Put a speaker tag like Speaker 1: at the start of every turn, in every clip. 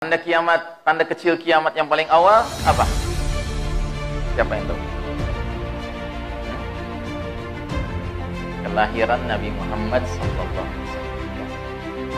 Speaker 1: Tanda kiamat, tanda kecil kiamat yang paling awal apa? Siapa yang tahu? Kelahiran Nabi Muhammad SAW.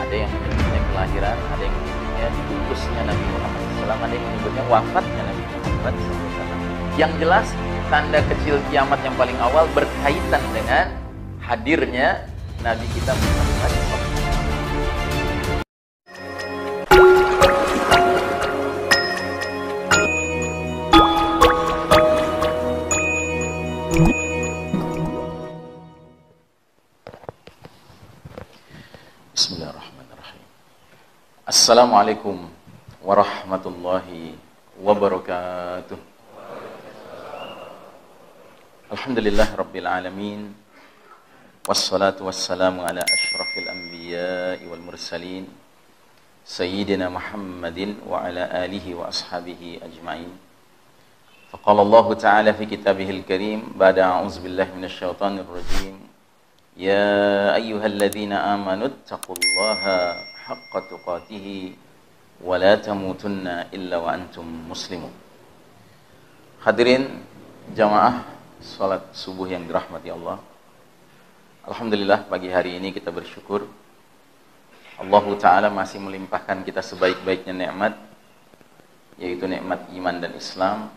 Speaker 1: Ada yang menyebutnya kelahiran, ada yang menyebutnya diutusnya Nabi Muhammad SAW, ada yang menyebutnya wafatnya Nabi Muhammad SAW. Yang jelas, tanda kecil kiamat yang paling awal berkaitan dengan hadirnya Nabi kita Muhammad SAW. Bismillahirrahmanirrahim. Assalamualaikum warahmatullahi wabarakatuh. Alhamdulillah rabbil alamin. Wassalatu wassalamu ala ashrafil anbiya'i wal mursalin Sayyidina Muhammadin wa ala alihi wa ashabihi ajma'in. Faqala Allah ta'ala fi kitabihil karim ba'da a'udzubillahi minasyaitonir rajim. Ya ayyuhalladzina amanu taqullaha haqqa tuqatih wa la tamutunna illa wa antum muslimun. Hadirin jamaah salat subuh yang dirahmati Allah. Alhamdulillah pagi hari ini kita bersyukur Allah Ta'ala masih melimpahkan kita sebaik-baiknya nikmat, yaitu nikmat iman dan Islam,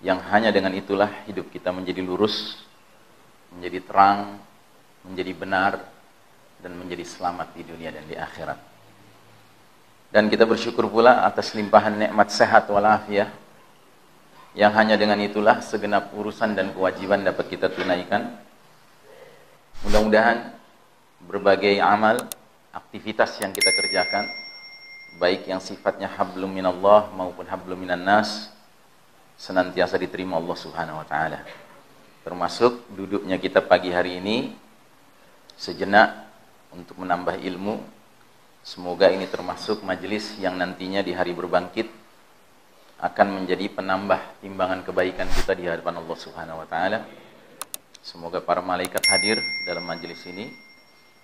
Speaker 1: yang hanya dengan itulah hidup kita menjadi lurus, menjadi terang, menjadi benar, dan menjadi selamat di dunia dan di akhirat. Dan kita bersyukur pula atas limpahan nikmat sehat walafiat, yang hanya dengan itulah segenap urusan dan kewajiban dapat kita tunaikan. Mudah-mudahan berbagai amal, aktivitas yang kita kerjakan, baik yang sifatnya hablum minallah maupun hablum minan nas, senantiasa diterima Allah Subhanahu wa Ta'ala. Termasuk duduknya kita pagi hari ini sejenak untuk menambah ilmu. Semoga ini termasuk majelis yang nantinya di hari berbangkit akan menjadi penambah timbangan kebaikan kita di hadapan Allah Subhanahu wa Ta'ala. Semoga para malaikat hadir dalam majelis ini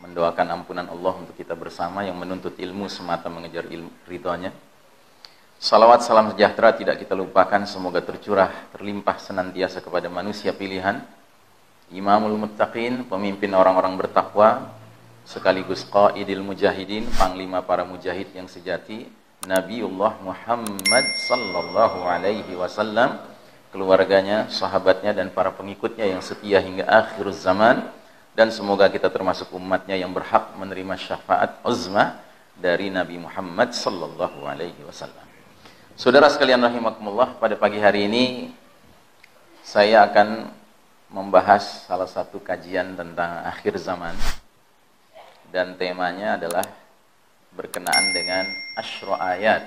Speaker 1: mendoakan ampunan Allah untuk kita bersama yang menuntut ilmu semata mengejar ilmu ridhonya. Salawat salam sejahtera tidak kita lupakan, semoga tercurah terlimpah senantiasa kepada manusia pilihan, Imamul Muttaqin, pemimpin orang-orang bertakwa, sekaligus qaidil mujahidin, panglima para mujahid yang sejati, Nabiullah Muhammad sallallahu alaihi wasallam, keluarganya, sahabatnya, dan para pengikutnya yang setia hingga akhir zaman. Dan semoga kita termasuk umatnya yang berhak menerima syafaat uzma dari Nabi Muhammad sallallahu alaihi wasallam. Saudara sekalian rahimakumullah, pada pagi hari ini saya akan membahas salah satu kajian tentang akhir zaman, dan temanya adalah berkenaan dengan asyra ayat.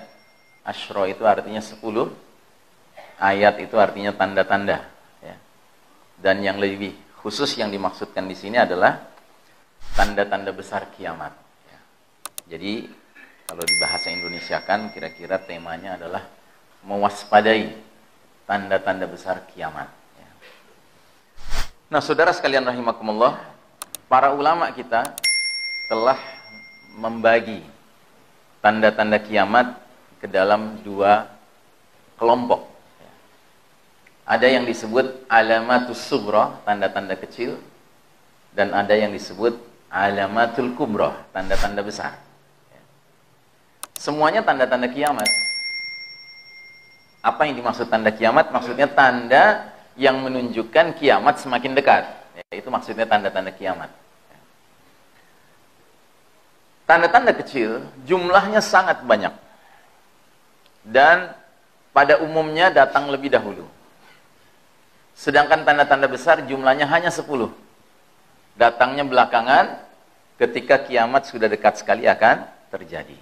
Speaker 1: Asyra itu artinya 10, ayat itu artinya tanda-tanda, ya. Dan yang lebih khusus yang dimaksudkan di sini adalah tanda-tanda besar kiamat, ya. Jadi kalau di bahasa Indonesia kan kira-kira temanya adalah mewaspadai tanda-tanda besar kiamat, ya. Nah, saudara sekalian rahimakumullah, para ulama kita telah membagi tanda-tanda kiamat ke dalam dua kelompok. Ada yang disebut alamatus sughra, tanda-tanda kecil, dan ada yang disebut alamatul kubra, tanda-tanda besar. Semuanya tanda-tanda kiamat. Apa yang dimaksud tanda kiamat? Maksudnya tanda yang menunjukkan kiamat semakin dekat. Itu maksudnya tanda-tanda kiamat. Tanda-tanda kecil jumlahnya sangat banyak, dan pada umumnya datang lebih dahulu. Sedangkan tanda-tanda besar jumlahnya hanya 10. Datangnya belakangan ketika kiamat sudah dekat sekali akan terjadi.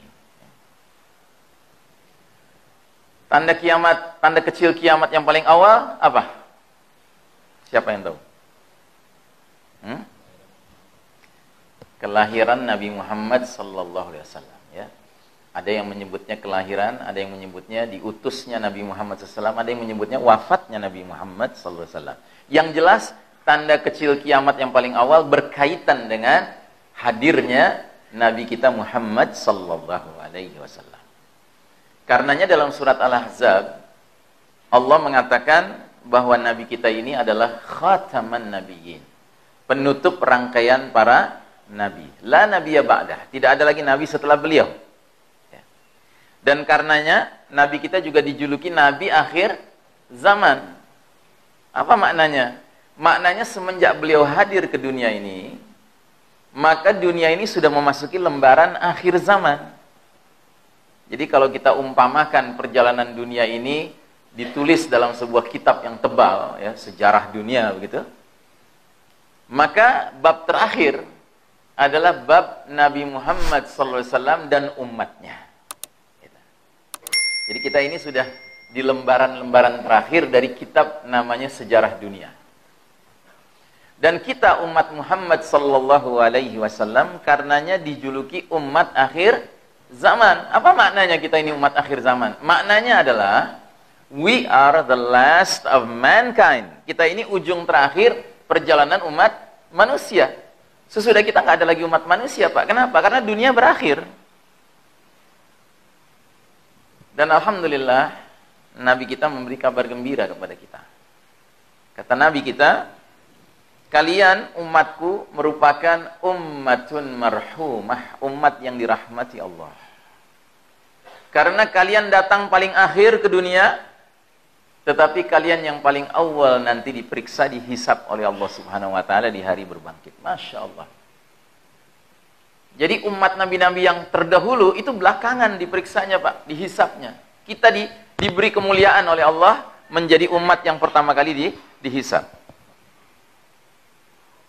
Speaker 1: Tanda kiamat, tanda kecil kiamat yang paling awal apa? Siapa yang tahu? Kelahiran Nabi Muhammad sallallahu alaihi wasallam, ya. Ada yang menyebutnya kelahiran, ada yang menyebutnya diutusnya Nabi Muhammad SAW, ada yang menyebutnya wafatnya Nabi Muhammad SAW. Yang jelas, tanda kecil kiamat yang paling awal berkaitan dengan hadirnya Nabi kita Muhammad sallallahu alaihi wasallam. Karenanya dalam surat Al-Ahzab Allah mengatakan bahwa nabi kita ini adalah khataman nabiyyin, penutup rangkaian para nabi. La nabiyya ba'dah, tidak ada lagi nabi setelah beliau. Ya. Dan karenanya nabi kita juga dijuluki nabi akhir zaman. Apa maknanya? Maknanya semenjak beliau hadir ke dunia ini, maka dunia ini sudah memasuki lembaran akhir zaman. Jadi kalau kita umpamakan perjalanan dunia ini ditulis dalam sebuah kitab yang tebal, ya, sejarah dunia begitu, maka bab terakhir adalah bab Nabi Muhammad SAW dan umatnya. Jadi kita ini sudah di lembaran-lembaran terakhir dari kitab namanya Sejarah Dunia. Dan kita umat Muhammad SAW karenanya dijuluki umat akhir zaman. Apa maknanya kita ini umat akhir zaman? Maknanya adalah we are the last of mankind. Kita ini ujung terakhir perjalanan umat manusia. Sesudah kita nggak ada lagi umat manusia, Pak. Kenapa? Karena dunia berakhir. Dan alhamdulillah, Nabi kita memberi kabar gembira kepada kita. Kata Nabi kita, kalian umatku merupakan ummatun marhumah, umat yang dirahmati Allah. Karena kalian datang paling akhir ke dunia, tetapi kalian yang paling awal nanti diperiksa, dihisab oleh Allah Subhanahu wa taala di hari berbangkit. Masya Allah. Jadi umat nabi-nabi yang terdahulu itu belakangan diperiksanya, Pak, dihisabnya. Kita diberi kemuliaan oleh Allah menjadi umat yang pertama kali dihisab.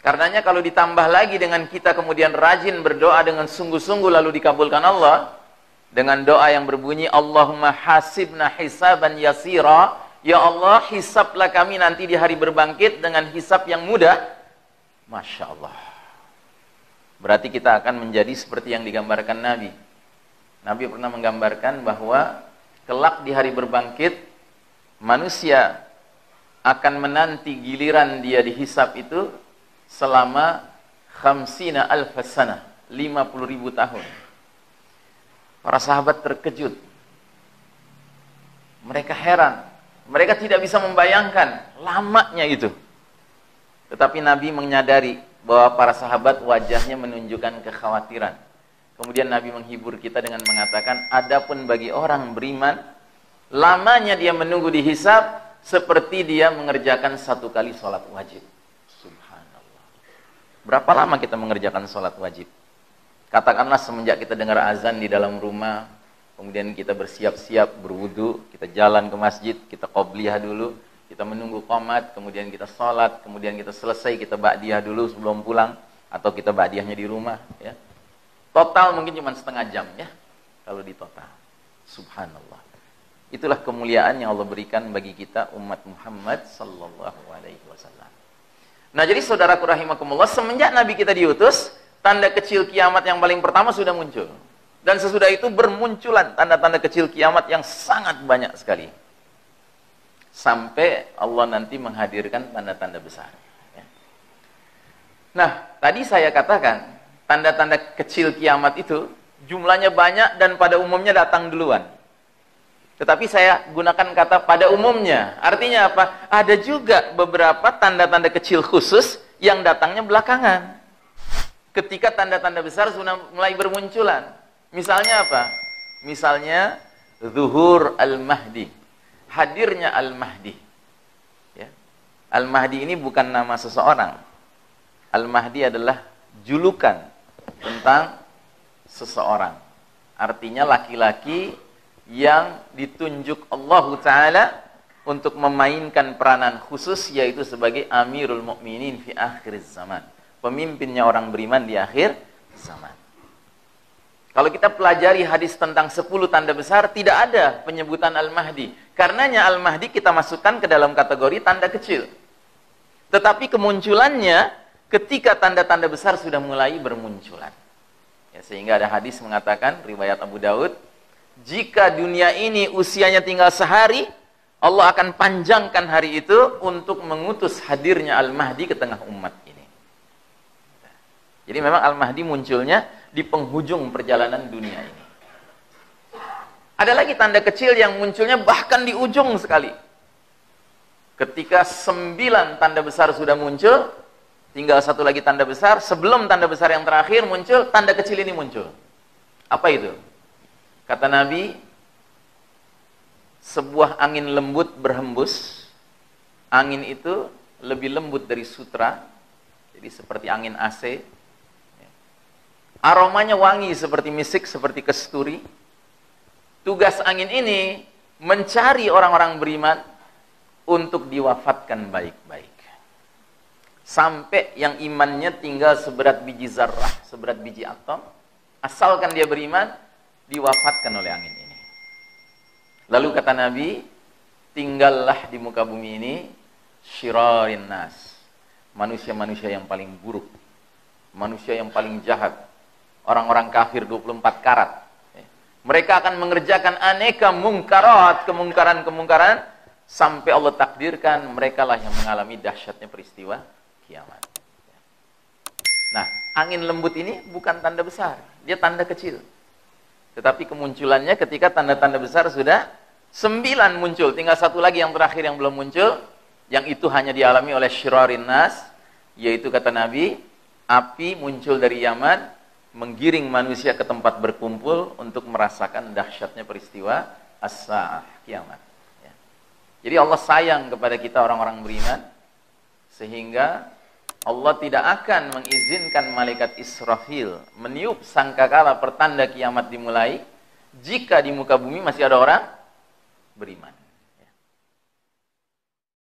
Speaker 1: Karenanya kalau ditambah lagi dengan kita kemudian rajin berdoa dengan sungguh-sungguh lalu dikabulkan Allah dengan doa yang berbunyi Allahumma hasibna hisaban yasira, ya Allah hisablah kami nanti di hari berbangkit dengan hisab yang mudah. Masya Allah. Berarti kita akan menjadi seperti yang digambarkan Nabi. Nabi pernah menggambarkan bahwa kelak di hari berbangkit manusia akan menanti giliran dia dihisab itu selama khamsina alfasana, 50.000 tahun. Para sahabat terkejut. Mereka heran. Mereka tidak bisa membayangkan lamanya itu. Tetapi Nabi menyadari bahwa para sahabat wajahnya menunjukkan kekhawatiran. Kemudian Nabi menghibur kita dengan mengatakan, adapun bagi orang beriman, lamanya dia menunggu dihisab seperti dia mengerjakan 1 kali sholat wajib. Subhanallah. Berapa lama kita mengerjakan sholat wajib? Katakanlah semenjak kita dengar azan di dalam rumah, kemudian kita bersiap-siap, berwudu, kita jalan ke masjid, kita qobliyah dulu, kita menunggu qomat, kemudian kita sholat, kemudian kita selesai, kita ba'diyah dulu sebelum pulang, atau kita ba'diyahnya di rumah. Ya. Total mungkin cuma setengah jam, ya, kalau di total. Subhanallah. Itulah kemuliaan yang Allah berikan bagi kita umat Muhammad sallallahu alaihi wasallam. Nah, jadi saudaraku rahimakumullah, semenjak Nabi kita diutus, tanda kecil kiamat yang paling pertama sudah muncul. Dan sesudah itu bermunculan tanda-tanda kecil kiamat yang sangat banyak sekali. Sampai Allah nanti menghadirkan tanda-tanda besar. Ya. Nah, tadi saya katakan, tanda-tanda kecil kiamat itu jumlahnya banyak dan pada umumnya datang duluan. Tetapi saya gunakan kata pada umumnya. Artinya apa? Ada juga beberapa tanda-tanda kecil khusus yang datangnya belakangan. Ketika tanda-tanda besar sudah mulai bermunculan. Misalnya apa? Misalnya zuhur al-Mahdi. Hadirnya Al-Mahdi. Ya. Al-Mahdi ini bukan nama seseorang. Al-Mahdi adalah julukan tentang seseorang. Artinya laki-laki yang ditunjuk Allah Ta'ala untuk memainkan peranan khusus, yaitu sebagai Amirul Mukminin fi akhir zaman. Pemimpinnya orang beriman di akhir zaman. Kalau kita pelajari hadis tentang 10 tanda besar, tidak ada penyebutan Al-Mahdi. Karenanya Al-Mahdi kita masukkan ke dalam kategori tanda kecil. Tetapi kemunculannya ketika tanda-tanda besar sudah mulai bermunculan. Ya, sehingga ada hadis mengatakan, riwayat Abu Daud, jika dunia ini usianya tinggal sehari, Allah akan panjangkan hari itu untuk mengutus hadirnya Al-Mahdi ke tengah umat ini. Jadi memang Al-Mahdi munculnya di penghujung perjalanan dunia ini. Ada lagi tanda kecil yang munculnya bahkan di ujung sekali. Ketika 9 tanda besar sudah muncul, tinggal satu lagi tanda besar. Sebelum tanda besar yang terakhir muncul, tanda kecil ini muncul. Apa itu? Kata Nabi, sebuah angin lembut berhembus. Angin itu lebih lembut dari sutra. Jadi seperti angin AC. Aromanya wangi seperti misik, seperti kesturi. Tugas angin ini mencari orang-orang beriman untuk diwafatkan baik-baik. Sampai yang imannya tinggal seberat biji zarrah, seberat biji atom, asalkan dia beriman, diwafatkan oleh angin ini. Lalu kata Nabi, tinggallah di muka bumi ini syirarin nas, manusia-manusia yang paling buruk, manusia yang paling jahat, orang-orang kafir 24 karat. Mereka akan mengerjakan aneka mungkarat, kemungkaran-kemungkaran, sampai Allah takdirkan mereka lah yang mengalami dahsyatnya peristiwa kiamat. Nah, angin lembut ini bukan tanda besar, dia tanda kecil. Tetapi kemunculannya ketika tanda-tanda besar sudah 9 muncul, tinggal satu lagi yang terakhir yang belum muncul, yang itu hanya dialami oleh syirarin nas, yaitu kata Nabi, api muncul dari Yaman, menggiring manusia ke tempat berkumpul untuk merasakan dahsyatnya peristiwa as-sa'ah, kiamat. Ya. Jadi Allah sayang kepada kita orang-orang beriman, sehingga Allah tidak akan mengizinkan malaikat Israfil meniup sangkakala pertanda kiamat dimulai, jika di muka bumi masih ada orang beriman.